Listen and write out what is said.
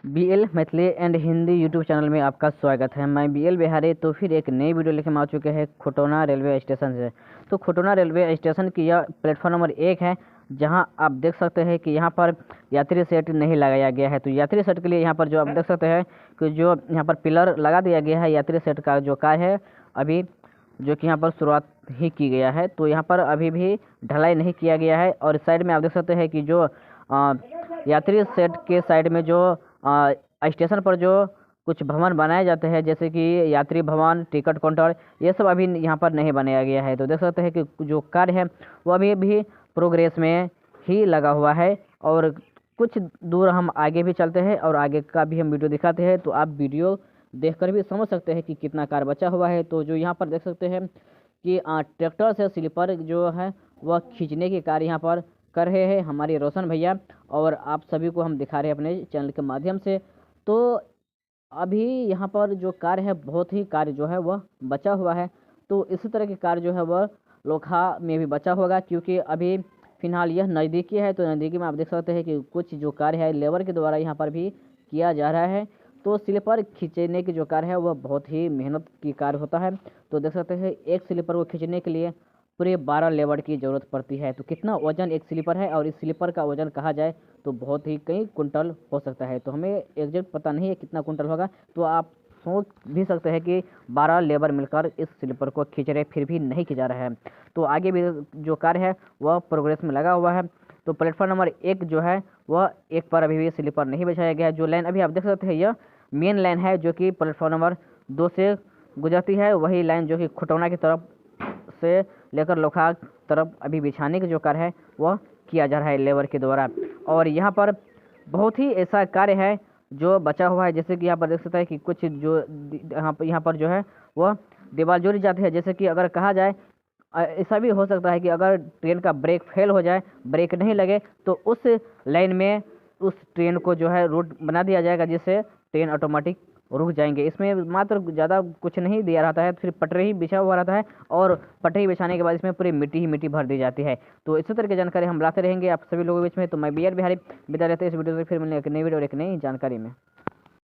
BL Maithili and Hindi YouTube channel में आपका स्वागत है। मैं बीएल बिहारी तो फिर एक नई वीडियो लेकर आ चुके हैं खुटौना रेलवे स्टेशन से। तो खुटौना रेलवे स्टेशन की यह प्लेटफॉर्म नंबर 1 है, जहां आप देख सकते हैं कि यहां पर यात्री सेट नहीं लगाया गया है। तो यात्री सेट के लिए यहां पर जो आप देख सकते हैं कि जो यहां पर पिलर लगा दिया गया है यात्री सेट का जो कार्य है अभी जो कि यहाँ पर शुरुआत ही की गया है। तो यहाँ पर अभी भी ढलाई नहीं किया गया है। और साइड में आप देख सकते हैं कि जो यात्री सेट के साइड में जो स्टेशन पर जो कुछ भवन बनाए जाते हैं, जैसे कि यात्री भवन, टिकट काउंटर, ये सब अभी यहाँ पर नहीं बनाया गया है। तो देख सकते हैं कि जो कार्य है वो अभी भी प्रोग्रेस में ही लगा हुआ है। और कुछ दूर हम आगे भी चलते हैं और आगे का भी हम वीडियो दिखाते हैं, तो आप वीडियो देखकर भी समझ सकते हैं कि कितना कार्य बचा हुआ है। तो जो यहाँ पर देख सकते हैं कि ट्रैक्टर से स्लीपर जो है वह खींचने के कार्य यहाँ पर कर रहे हैं हमारे रोशन भैया, और आप सभी को हम दिखा रहे हैं अपने चैनल के माध्यम से। तो अभी यहाँ पर जो कार्य है बहुत ही कार्य जो है वह बचा हुआ है। तो इसी तरह के कार्य जो है वह लोखा में भी बचा होगा, क्योंकि अभी फिलहाल यह नज़दीकी है। तो नज़दीकी में आप देख सकते हैं कि कुछ जो कार्य है लेबर के द्वारा यहाँ पर भी किया जा रहा है। तो स्लीपर खींचने की जो कार्य है वह बहुत ही मेहनत की कार्य होता है। तो देख सकते हैं एक स्लीपर को खींचने के लिए पूरे 12 लेबर की ज़रूरत पड़ती है। तो कितना वजन एक स्लीपर है, और इस स्लीपर का वजन कहा जाए तो बहुत ही कई कुंटल हो सकता है। तो हमें एग्जैक्ट पता नहीं है कितना कुंटल होगा, तो आप सोच भी सकते हैं कि 12 लेबर मिलकर इस स्लीपर को खींच रहे, फिर भी नहीं खींचा रहा है। तो आगे भी जो कार्य है वह प्रोग्रेस में लगा हुआ है। तो प्लेटफॉर्म नंबर 1 जो है वह एक पर अभी भी स्लीपर नहीं बिछाया गया है। जो लाइन अभी आप देख सकते हैं यह मेन लाइन है जो कि प्लेटफॉर्म नंबर 2 से गुजरती है। वही लाइन जो कि खुटौना की तरफ से लेकर लोखा तरफ अभी बिछाने के जो कार्य है वह किया जा रहा है लेबर के द्वारा। और यहाँ पर बहुत ही ऐसा कार्य है जो बचा हुआ है, जैसे कि यहाँ पर देख सकते हैं कि कुछ जो यहाँ पर जो है वह दीवार जोड़ी जाती है। जैसे कि अगर कहा जाए ऐसा भी हो सकता है कि अगर ट्रेन का ब्रेक फेल हो जाए, ब्रेक नहीं लगे, तो उस लाइन में उस ट्रेन को जो है रूट बना दिया जाएगा, जिससे ट्रेन ऑटोमेटिक रुक जाएंगे। इसमें मात्र ज़्यादा कुछ नहीं दिया रहता है, सिर्फ पटरी ही बिछा हुआ रहता है, और पटरी बिछाने के बाद इसमें पूरी मिट्टी ही मिट्टी भर दी जाती है। तो इसी तरह की जानकारी हम लाते रहेंगे आप सभी लोगों के बीच में। तो मैं बीआर बिहारी विदा लेते हैं इस वीडियो से, फिर मिलने एक नई वीडियो और एक नई जानकारी में।